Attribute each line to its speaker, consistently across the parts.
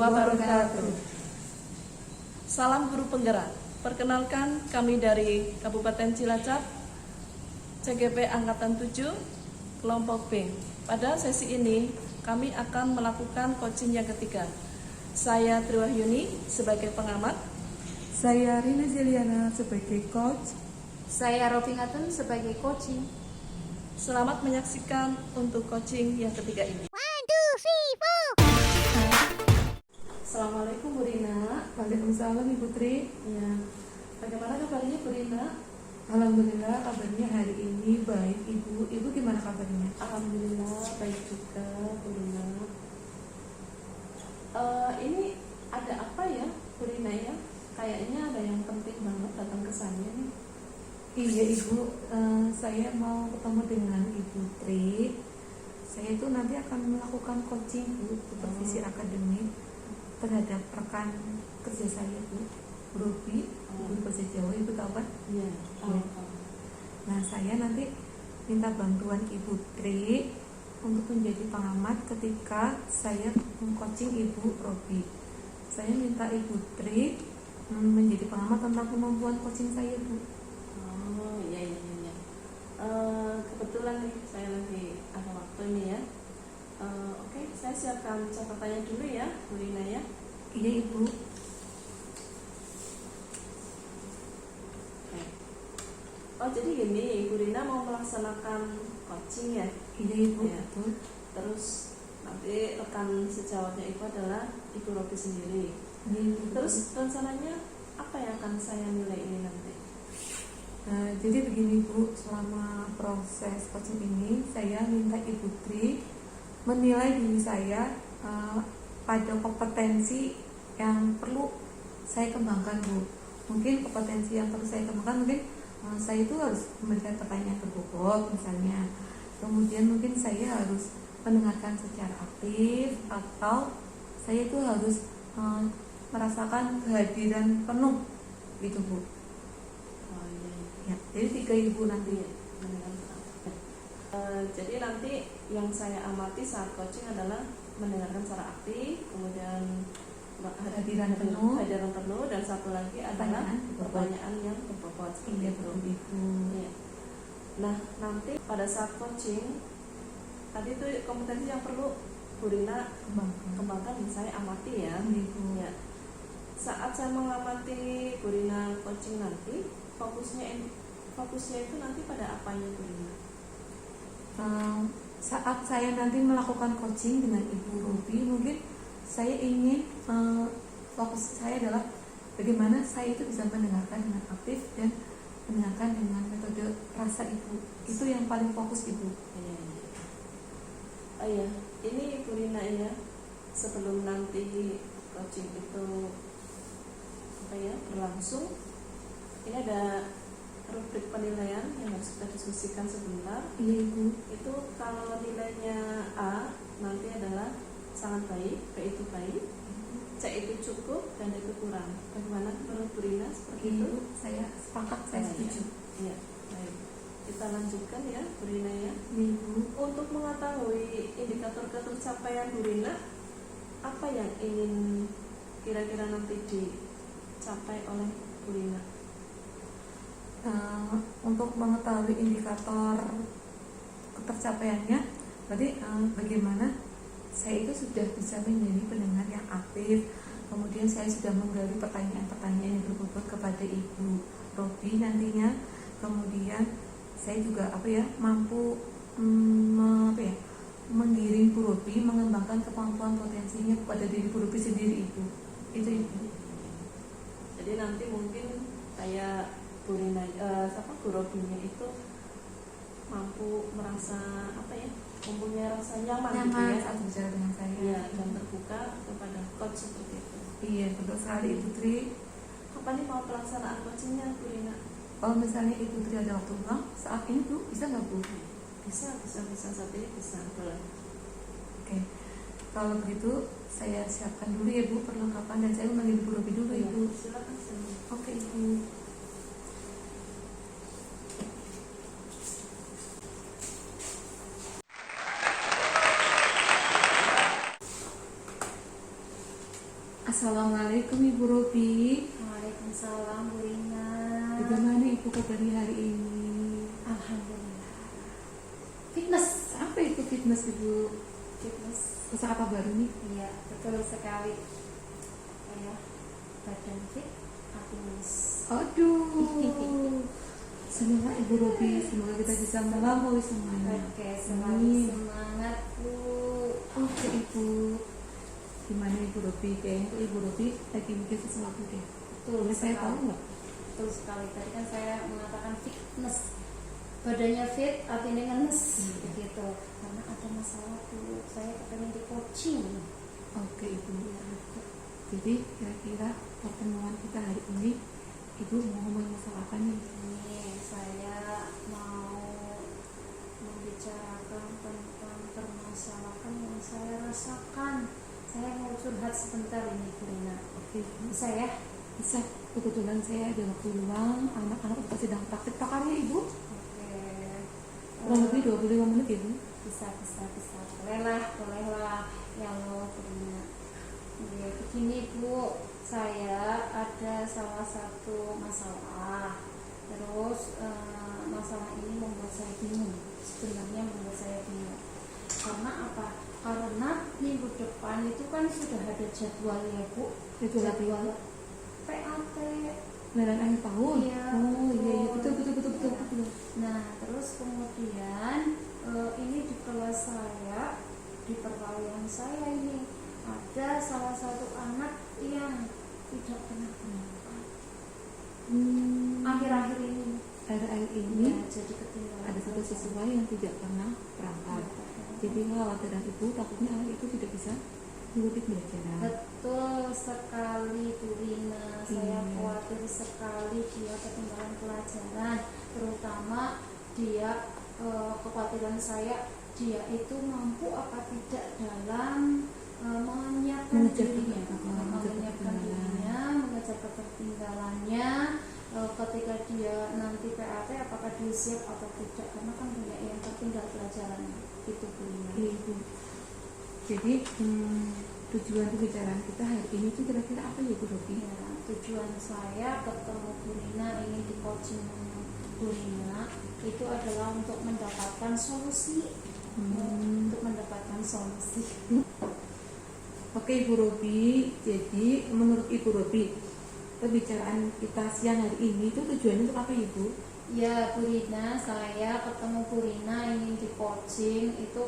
Speaker 1: wabarakatuh. Salam guru penggerak. Perkenalkan, kami dari Kabupaten Cilacap, CGP Angkatan 7, kelompok B. Pada sesi ini, kami akan melakukan coaching yang ketiga. Saya Triwahyuni sebagai pengamat.
Speaker 2: Saya Rina Zeliana sebagai coach.
Speaker 3: Saya Rofi Hatun sebagai coaching.
Speaker 1: Selamat menyaksikan untuk coaching yang ketiga ini.
Speaker 3: 1, 2, 3, 4.
Speaker 1: Assalamualaikum Bu Rina.
Speaker 2: Waalaikumsalam Ibu Tri.
Speaker 1: Ya, bagaimana kabarnya Bu Rina?
Speaker 2: Alhamdulillah kabarnya hari ini baik Ibu. Ibu gimana kabarnya?
Speaker 1: Alhamdulillah baik juga Bu Rina. Ini ada apa ya Bu Rina ya? Kayaknya ada yang penting banget datang ke saya nih.
Speaker 2: Iya Ibu, saya mau ketemu dengan Ibu Tri. Saya itu nanti akan melakukan coaching Bu, supervisi akademik terhadap rekan kerja saya Bu, Robi, guru bahasa Jawa. Ibu tahu kan?
Speaker 1: Iya.
Speaker 2: Ya. Nah saya nanti minta bantuan Ibu Tri untuk menjadi pengamat ketika saya coaching Ibu Robi. Saya minta Ibu Tri menjadi pengamat tentang kemampuan coaching saya Bu.
Speaker 1: Oh iya. Kebetulan nih saya lagi ada waktu ini ya. Oke, saya siapkan catatannya dulu ya Bu Rina ya.
Speaker 2: Iya Ibu.
Speaker 1: Oke. Oh jadi gini, Bu Rina mau melaksanakan coaching ya.
Speaker 2: Iya Ibu,
Speaker 1: Ya.
Speaker 2: betul.
Speaker 1: Terus nanti rekan sejawatnya itu adalah Ibu Robi sendiri.
Speaker 2: Iya, Ibu.
Speaker 1: Terus rencananya apa yang akan saya nilai ini nanti?
Speaker 2: Jadi begini Bu, selama proses coaching ini saya minta Ibu Tri menilai diri saya pada kompetensi yang perlu saya kembangkan Bu. Mungkin kompetensi yang perlu saya kembangkan mungkin saya itu harus memberikan pertanyaan berbobot misalnya. Kemudian mungkin saya harus mendengarkan secara aktif, atau saya itu harus merasakan kehadiran penuh gitu Bu.
Speaker 1: Oh iya.
Speaker 2: Ya, jadi 3 Ibu nanti.
Speaker 1: Jadi nanti yang saya amati saat coaching adalah mendengarkan secara aktif, kemudian
Speaker 2: Kehadiran penuh,
Speaker 1: dan satu lagi adalah pertanyaan yang berbobot.
Speaker 2: Iya betul Ibu.
Speaker 1: Iya. Nah nanti pada saat coaching tadi itu kompetensi yang perlu Bu Rina kembangkan saya amati ya.
Speaker 2: Ibu.
Speaker 1: Ya. Saat saya mengamati Bu Rina coaching nanti fokusnya itu nanti pada apanya Bu Rina?
Speaker 2: Saat saya nanti melakukan coaching dengan Ibu Robi, mungkin saya ingin fokus saya adalah bagaimana saya itu bisa mendengarkan dengan aktif dan mendengarkan dengan metode rasa Ibu. Itu yang paling fokus Ibu.
Speaker 1: Oh iya, ini Bu Rina ya, sebelum nanti coaching itu berlangsung, ini ada rubrik penilaian yang harus kita diskusikan sebentar.
Speaker 2: Iya Ibu.
Speaker 1: Itu kalau nilainya A nanti adalah sangat baik, B itu baik, C itu cukup, dan D itu kurang. Bagaimana menurut Bu Rina seperti itu?
Speaker 2: Saya sepakat, saya setuju.
Speaker 1: Iya, baik. Kita lanjutkan ya Bu Rina ya.
Speaker 2: Ibu.
Speaker 1: Untuk mengetahui indikator tercapaian Bu Rina, apa yang ingin kira-kira nanti dicapai oleh Bu Rina?
Speaker 2: Untuk mengetahui indikator ketercapaiannya, berarti bagaimana saya itu sudah bisa menjadi pendengar yang aktif, kemudian saya sudah menggali pertanyaan-pertanyaan yang berbobot kepada Ibu Robi nantinya, kemudian saya juga mampu menggiring Bu Robi mengembangkan kemampuan potensinya kepada diri Bu Robi sendiri Ibu. Itu Ibu.
Speaker 1: Jadi nanti mungkin kayak Bu Rina, Bu Robinya itu mampu merasa mempunyai rasa nyaman gitu ya
Speaker 2: saat bicara dengan saya.
Speaker 1: Iya, dan terbuka kepada coach seperti itu.
Speaker 2: Iya, betul sekali Ibu Tri.
Speaker 1: Kapan nih mau pelaksanaan coachingnya Bu Rina?
Speaker 2: Kalau misalnya Ibu Tri ada waktu luang saat ini Bu, bisa nggak Bu?
Speaker 1: Bisa saat ini bisa, boleh.
Speaker 2: Oke. Kalau begitu saya siapkan dulu ya Bu perlengkapan, dan saya memanggil Bu Robi dulu Ibu.
Speaker 1: Silakan.
Speaker 2: Oke Ibu. Assalamualaikum Ibu Robi.
Speaker 3: Waalaikumsalam Bu Rina.
Speaker 2: Bagaimana Ibu kabarnya hari ini?
Speaker 3: Alhamdulillah. Fitness.
Speaker 2: Apa itu fitness Ibu?
Speaker 3: Fitness.
Speaker 2: Usaha apa baru nih?
Speaker 3: Iya, betul sekali. Ya, badan fit, hati mulus.
Speaker 2: Aduh. Semoga Ibu Robi, semoga kita bisa melampaui semuanya.
Speaker 3: Oke, selalu
Speaker 2: Amin.
Speaker 3: semangat Bu.
Speaker 2: Oke Ibu. Gimana Ibu Robi? Kayaknya Ibu Robi lagi mikir sesuatu deh.
Speaker 3: Betul
Speaker 2: Boleh saya
Speaker 3: sekali.
Speaker 2: tahu nggak?
Speaker 3: Betul sekali. Tadi kan saya mengatakan fitness. Badannya fit, hatinya ngenes. Begitu. Karena ada masalah Bu. Saya kepengen di coaching.
Speaker 2: Oke Ibu. Jadi kira-kira pertemuan kita hari ini Ibu mau ngomongin masalah apa nih?
Speaker 3: Ini saya mau membicarakan tentang permasalahan yang saya rasakan. Saya mau curhat sebentar ini Bu Rina.
Speaker 2: Oke Ibu.
Speaker 3: Bisa ya?
Speaker 2: Bisa. Kebetulan saya ada waktu luang. Anak-anak kita sedang praktik pakarnya Ibu.
Speaker 3: Oke.
Speaker 2: Kurang lebih 25 menit Ibu.
Speaker 3: Bisa. Bolehlah. Ya Allah Bu Rina. Ya, begini Bu, saya ada salah satu masalah. Terus masalah ini membuat saya bingung. Sebenarnya membuat saya bingung. Karena apa? Karena minggu depan itu kan sudah ada jadwal ya Bu. Jadwal PAT.
Speaker 2: Penilaian akhir tahun.
Speaker 3: Iya,
Speaker 2: Oh iya
Speaker 3: betul.
Speaker 2: betul.
Speaker 3: Nah, terus kemudian ini di kelas saya, di perwalian saya ini ada salah satu anak yang tidak pernah berangkat. Akhir-akhir ini.
Speaker 2: Akhir-akhir ini
Speaker 3: Ya, jadi ketinggalan.
Speaker 2: ada satu siswa yang tidak pernah berangkat. Jadi kekhawatiran Ibu takutnya anak itu tidak bisa mengikuti pelajaran.
Speaker 3: Betul sekali Bu Rina. Saya
Speaker 2: Iya.
Speaker 3: khawatir sekali dia ketinggalan pelajaran, terutama dia kekhawatiran saya dia itu mampu apa tidak dalam menyiapkan
Speaker 2: Mengejar
Speaker 3: dirinya,
Speaker 2: ketertinggalan.
Speaker 3: menyiapkan dirinya, mengejar ketertinggalannya. Ketika dia nanti PAT apakah dia siap atau tidak, karena kan banyak yang tertinggal pelajarannya. Itu Bu Rina.
Speaker 2: Iya Ibu. Jadi tujuan pembicaraan kita hari ini tuh kira-kira apa ya Bu Robi?
Speaker 3: Ya, tujuan saya ketemu Bu Rina, ingin di coaching Bu Rina itu adalah untuk mendapatkan solusi. Untuk mendapatkan solusi.
Speaker 2: Oke Ibu Robi, jadi menurut Ibu Robi pembicaraan kita siang hari ini itu tujuannya untuk apa Ibu?
Speaker 3: Ya Bu Rina, saya ketemu Bu Rina ingin di coaching itu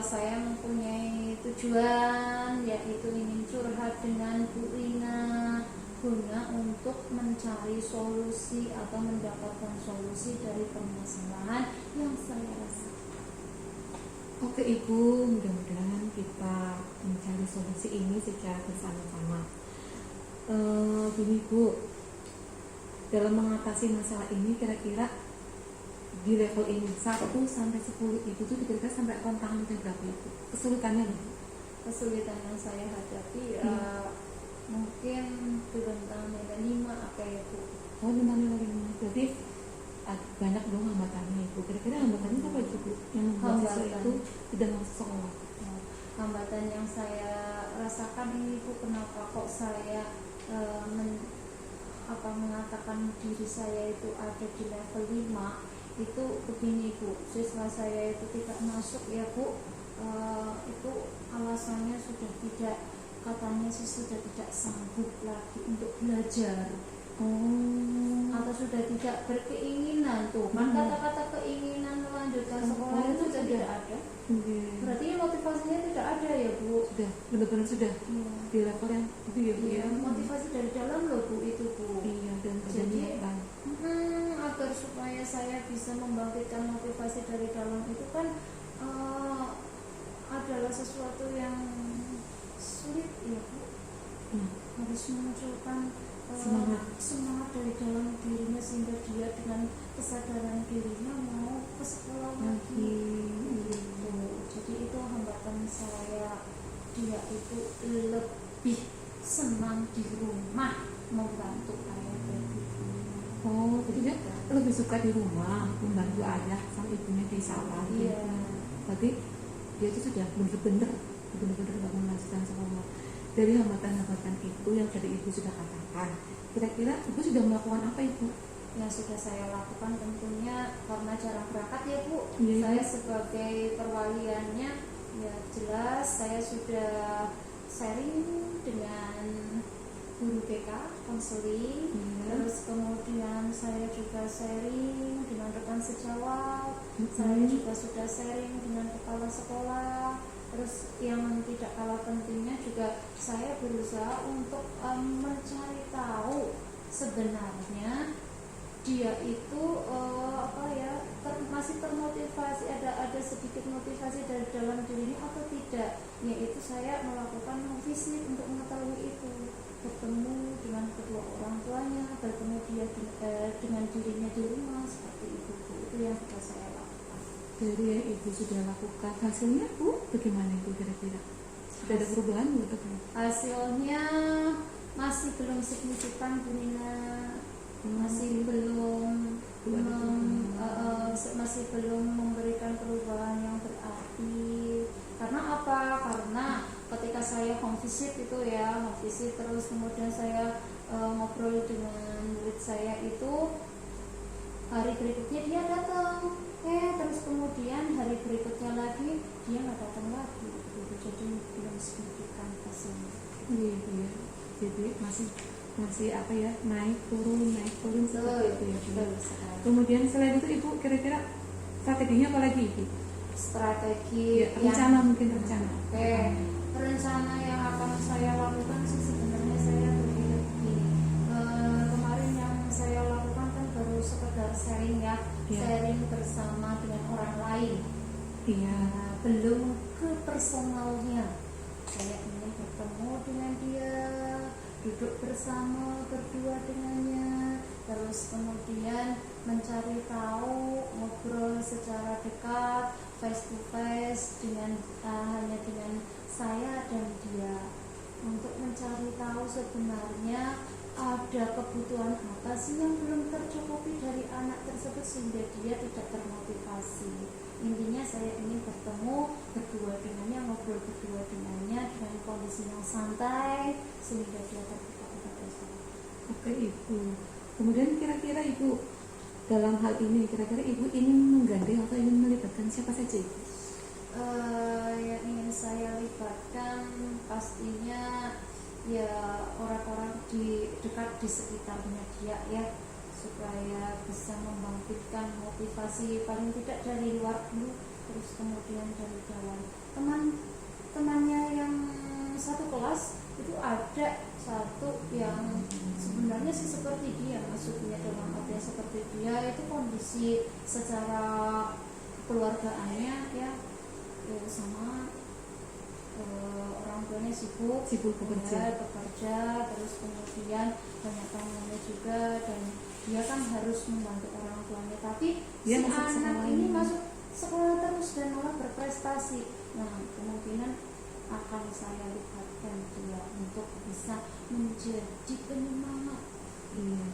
Speaker 3: saya mempunyai tujuan, yaitu ingin curhat dengan Bu Rina guna untuk mencari solusi atau mendapatkan solusi dari permasalahan yang saya rasakan.
Speaker 2: Oke Ibu, mudah-mudahan kita mencari solusi ini secara bersama-sama. Gini Bu, dalam mengatasi masalah ini kira-kira di level ini 1 sampai 10 Ibu tuh kira-kira sampai tantangan berapa Ibu? Kesulitannya loh.
Speaker 3: Kesulitan yang saya hadapi mungkin di rentang nilai 5 apa ya Bu?
Speaker 2: Oh, tentang lagi berarti banyak dong hambatannya Ibu. Kira-kira hambatannya apa itu Bu? Yang membuat siswa itu tidak masuk sekolah.
Speaker 3: Nah, hambatan yang saya rasakan ini Bu, kenapa kok saya mengatakan diri saya itu ada di level 5 itu begini Bu, siswa saya itu tidak masuk ya Bu, itu alasannya katanya sudah tidak sanggup lagi untuk belajar. Atau sudah tidak berkeinginan tuh kan kata-kata keinginan melanjutkan sekolah itu sudah tidak ada. Berarti motivasinya tidak ada ya Bu.
Speaker 2: Sudah benar-benar sudah
Speaker 3: Iya.
Speaker 2: di level yang itu ya Bu ya.
Speaker 3: Motivasi dari dalam loh Bu itu Bu.
Speaker 2: Iya, dan
Speaker 3: Jadi
Speaker 2: kebanyakan
Speaker 3: agar supaya saya bisa membangkitkan motivasi dari dalam itu kan adalah sesuatu yang sulit ya Bu. Harus memunculkan semangat dari dalam dirinya sehingga dia dengan kesadaran dirinya mau ke sekolah lagi. Gitu. Jadi itu hambatan saya, dia itu lebih senang di rumah membantu ayah dan ibunya.
Speaker 2: oh, jadi dia lebih suka di rumah membantu ayah sama ibunya di sawah.
Speaker 3: Iya.
Speaker 2: Berarti dia itu sudah benar-benar nggak melanjutkan sekolah. dari hambatan-hambatan itu yang tadi ibu sudah katakan, kira-kira ibu sudah melakukan apa ibu?
Speaker 3: Yang sudah saya lakukan tentunya karena jarang berangkat ya Bu.
Speaker 2: Iya.
Speaker 3: Saya sebagai perwaliannya ya jelas saya sudah sharing dengan guru BK, konseling, terus kemudian saya juga sharing dengan rekan sejawat, saya juga sudah sharing dengan kepala sekolah, terus yang tidak kalah pentingnya juga saya berusaha untuk mencari tahu sebenarnya dia itu masih termotivasi, ada sedikit motivasi dari dalam dirinya atau tidak, yaitu saya melakukan visit untuk mengetahui itu, bertemu dengan kedua orang tuanya, bertemu dia dengan dirinya di rumah seperti itu. Itu yang sudah saya lakukan.
Speaker 2: Dari yang ibu sudah lakukan, hasilnya bu bagaimana ibu kira-kira? Sudah ada perubahan bu?
Speaker 3: Hasilnya masih belum signifikan Bu Nina, masih belum masih belum memberikan perubahan yang berarti. Karena apa? Karena ketika saya home visit itu ya, home visit terus kemudian saya ngobrol dengan murid saya itu, hari berikutnya dia datang, terus kemudian hari berikutnya lagi dia nggak datang lagi gitu. Jadi belum signifikan hasilnya.
Speaker 2: Iya. Jadi masih apa ya, naik turun seperti itu ya. Kemudian selain itu ibu kira-kira strateginya apa lagi ibu?
Speaker 3: Strategi
Speaker 2: Ya, rencana mungkin rencana.
Speaker 3: Rencana yang akan saya lakukan sih sebenarnya saya berpikir begini. Kemarin yang saya lakukan kan baru sekedar sharing ya, sharing bersama dengan orang lain.
Speaker 2: Iya.
Speaker 3: Belum ke personalnya. Saya ingin bertemu dengan dia, duduk bersama berdua dengannya, terus kemudian mencari tahu, ngobrol secara dekat, face to face dengan hanya dengan saya dan dia, untuk mencari tahu sebenarnya ada kebutuhan apa sih yang belum tercukupi dari anak tersebut sehingga dia tidak termotivasi. Intinya saya ingin bertemu berdua dengannya, ngobrol berdua dengannya dengan kondisi yang santai sehingga dia terbuka kepada saya.
Speaker 2: Oke ibu. Kemudian kira-kira ibu dalam hal ini kira-kira ibu ingin menggandeng atau ingin melibatkan siapa saja ibu?
Speaker 3: Yang ingin saya libatkan pastinya ya orang-orang dekat di sekitarnya dia ya, supaya bisa membangkitkan motivasi paling tidak dari luar dulu, terus kemudian dari dalam. Temannya yang satu kelas itu ada satu yang sebenarnya sih seperti dia, maksudnya dalam artian seperti dia itu kondisi secara keluargaannya ya sama orang tuanya sibuk bekerja, terus kemudian banyak temannya juga, dan dia kan harus membantu orang tuanya, tapi
Speaker 2: dia
Speaker 3: si anak ini masuk sekolah terus dan malah berprestasi. Nah, kemungkinan akan saya libatkan dia untuk bisa menjadi penyemangat.
Speaker 2: Iya.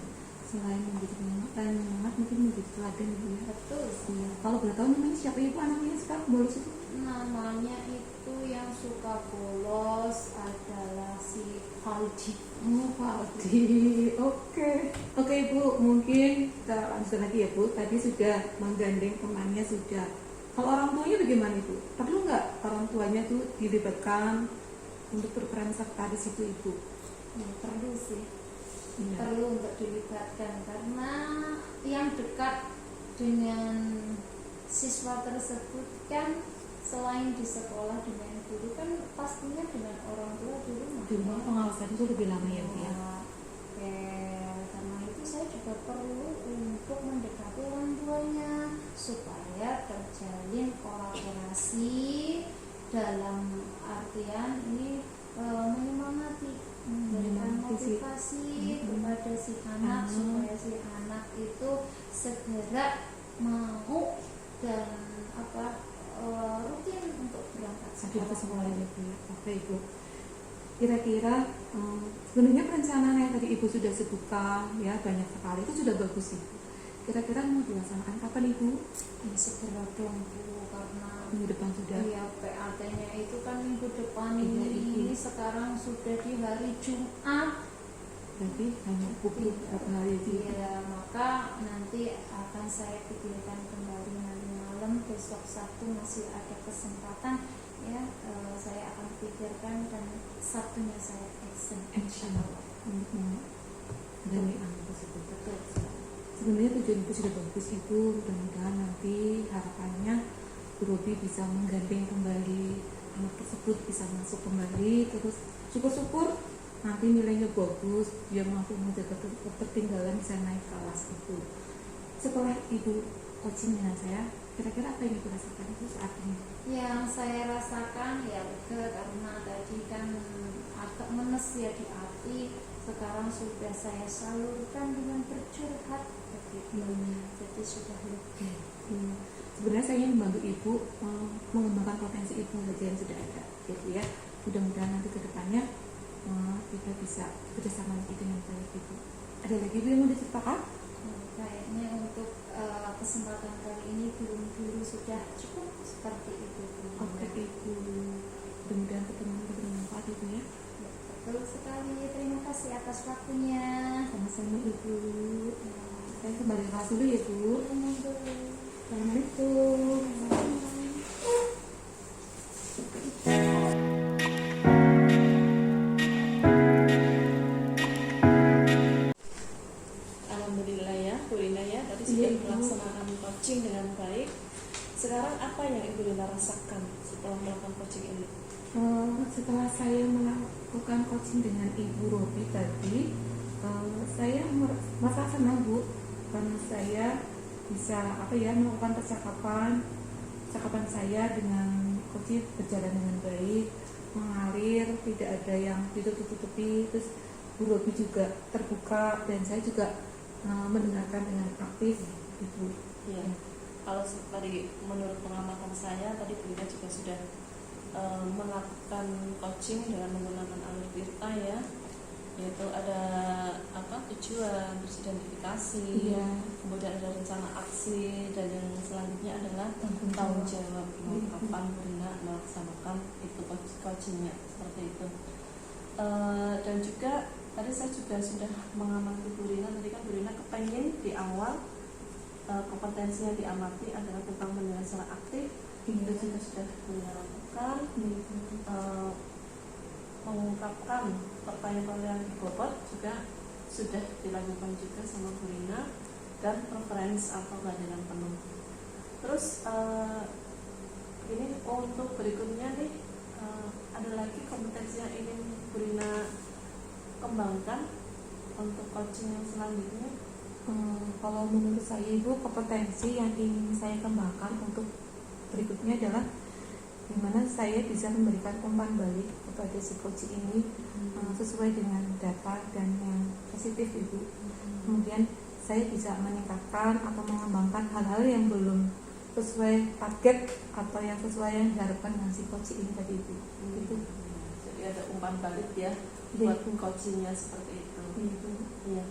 Speaker 2: Selain menjadi penyemangat mungkin menjadi teladan ibu ya.
Speaker 3: Betul.
Speaker 2: Iya. Kalau boleh tahu namanya siapa ibu anaknya sekarang bolos itu?
Speaker 3: Namanya itu yang suka bolos adalah si Faldi.
Speaker 2: Oh Faldi. Oke ibu, mungkin kita lanjut lagi ya bu. Tadi sudah menggandeng temannya sudah. Kalau orang tuanya bagaimana ibu? Perlu nggak orang tuanya tuh dilibatkan untuk berperan serta di situ ibu?
Speaker 3: Ya, perlu sih.
Speaker 2: Iya.
Speaker 3: Perlu untuk dilibatkan karena yang dekat dengan siswa tersebut kan selain di sekolah dengan guru kan pastinya dengan orang tua di rumah.
Speaker 2: Di rumah pengawasan itu lebih lama ya bu ya.
Speaker 3: Karena itu saya juga perlu untuk mendekati orang tuanya supaya terjalin kolaborasi dalam artian ini menyemangati, memberikan motivasi kepada si anak supaya si anak itu segera mau dan rutin untuk berangkat
Speaker 2: sekolah ya bu ya. Oke ibu. Kira-kira sebenarnya perencanaan yang tadi ibu sudah sebutkan ya banyak sekali, itu sudah bagus ibu. kira-kira mau dilaksanakan kapan Ibu?
Speaker 3: Ya, segera dong Bu, karena
Speaker 2: Minggu depan sudah.
Speaker 3: ya PAT-nya itu kan minggu depan
Speaker 2: Iya,
Speaker 3: ini.
Speaker 2: Ibu.
Speaker 3: Sekarang sudah di hari Jumat.
Speaker 2: Berarti hanya pukul berapa hari aja?
Speaker 3: Iya, maka nanti akan saya pikirkan kembali nanti malam. Besok Sabtu masih ada kesempatan ya, saya akan pikirkan dan Sabtunya saya action.
Speaker 2: Action. Dan tersebut.
Speaker 3: Betul sekali.
Speaker 2: Sebenarnya tujuan Ibu sudah bagus Ibu, mudah-mudahan nanti harapannya Bu Robi bisa menggandeng kembali anak tersebut, bisa masuk kembali, terus syukur-syukur nanti nilainya bagus, dia mampu menjaga ketertinggalan, bisa naik kelas Ibu. Setelah Ibu coaching dengan saya, kira-kira apa yang Ibu rasakan Ibu saat ini?
Speaker 3: Yang saya rasakan ya udah, karena tadi kan agak menes ya di hati, sekarang sudah saya salurkan dengan bercurhat begitu. Jadi sudah lebih.
Speaker 2: Sebenarnya saya ingin membantu Ibu mengembangkan potensi Ibu saja yang sudah ada, gitu ya. Mudah-mudahan nanti ke depannya kita bisa bekerjasama lagi dengan baik Ibu. Ada lagi Ibu yang mau diceritakan?
Speaker 3: Kayaknya untuk kesempatan kali ini belum dulu, sudah cukup seperti itu.
Speaker 2: Oke Ibu, mudah-mudahan pertemuan kita bermanfaat Ibu ya.
Speaker 3: Betul sekali, terima kasih atas waktunya.
Speaker 2: Sama-sama Ibu. Saya kembali ke kelas dulu ya Bu. Assalamualaikum.
Speaker 1: Alhamdulillah ya, Bu Rina ya, tadi sudah
Speaker 2: Iya, Ibu.
Speaker 1: melaksanakan coaching dengan baik. Sekarang apa yang Ibu Rina rasakan setelah melakukan coaching ini?
Speaker 2: Setelah saya melakukan coaching dengan Ibu Robi tadi, saya merasa senang Bu, karena saya bisa melakukan percakapan saya dengan coach berjalan dengan baik, mengalir, tidak ada yang ditutup-tutupi. Terus Bu Robi juga terbuka dan saya juga mendengarkan dengan aktif Ibu.
Speaker 1: Ya, kalau tadi menurut pengamatan saya tadi Bu Rina juga sudah melakukan coaching dengan menggunakan alur Tirta ya, yaitu ada tujuan, terus identifikasi,
Speaker 2: Iya.
Speaker 1: kemudian ada rencana aksi, dan yang selanjutnya adalah tanggung jawab. Kapan Bu Rina melaksanakan itu coachingnya seperti itu. Dan juga tadi saya juga sudah mengamati Bu Rina, tadi kan Bu Rina kepengen di awal kompetensinya diamati adalah tentang menilai secara aktif. Itu juga sudah Bu Rina lakukan. Mengungkapkan pertanyaan-pertanyaan di bobot juga sudah dilakukan juga sama Bu Rina, dan preference atau kehadiran penuh. Terus ini untuk berikutnya nih, ada lagi kompetensi yang ingin Bu Rina kembangkan untuk coaching yang selanjutnya?
Speaker 2: Kalau menurut saya Ibu, kompetensi yang ingin saya kembangkan untuk berikutnya adalah dimana saya bisa memberikan umpan balik kepada si coach ini sesuai dengan data dan yang positif Ibu. Kemudian saya bisa meningkatkan atau mengembangkan hal-hal yang belum sesuai target atau yang sesuai yang diharapkan dengan si coach ini tadi Ibu. Itu.
Speaker 1: Jadi ada umpan balik ya
Speaker 2: Iya,
Speaker 1: buat
Speaker 2: Ibu.
Speaker 1: coachingnya seperti itu.
Speaker 2: Ibu.
Speaker 1: Iya.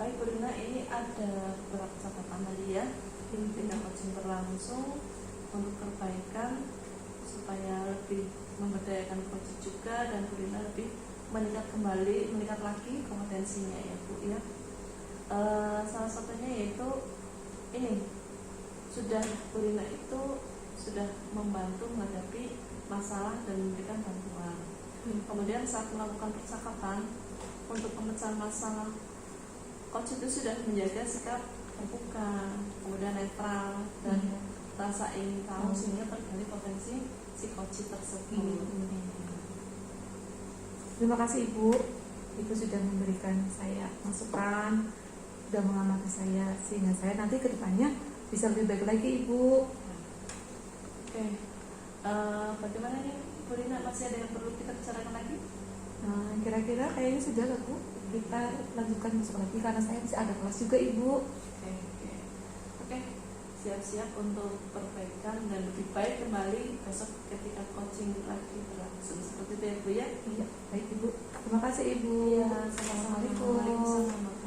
Speaker 1: Baik Bu Rina, ini ada beberapa catatan tadi ya, dengan coaching berlangsung untuk perbaikan supaya lebih memberdayakan coach juga, dan Bu Rina lebih meningkat lagi kompetensinya ya Bu ya. Salah satunya yaitu ini, sudah Bu Rina itu sudah membantu menghadapi masalah dan memberikan bantuan. Kemudian saat melakukan percakapan untuk pemecahan masalah, coach itu sudah menjaga sikap terbuka, kemudian netral, dan rasa ingin tahu sehingga tergali potensi si coach tersebut.
Speaker 2: Terima kasih Ibu, Ibu sudah memberikan saya masukan, sudah mengamati saya, sehingga saya nanti ke depannya bisa lebih baik lagi Ibu.
Speaker 1: Oke. Bagaimana nih Bu Rina, masih ada yang perlu kita bicarakan lagi?
Speaker 2: Kira-kira kayaknya sudah lah Bu, kita lanjutkan besok lagi karena saya masih ada kelas juga Ibu.
Speaker 1: Oke. Siap-siap untuk perbaikan dan lebih baik kembali besok ketika coaching lagi berlangsung. Seperti itu ya Bu ya?
Speaker 2: Iya, baik Ibu. Terima kasih Ibu.
Speaker 1: Iya, sama-sama.
Speaker 2: Assalamualaikum.
Speaker 1: Waalaikumsalam.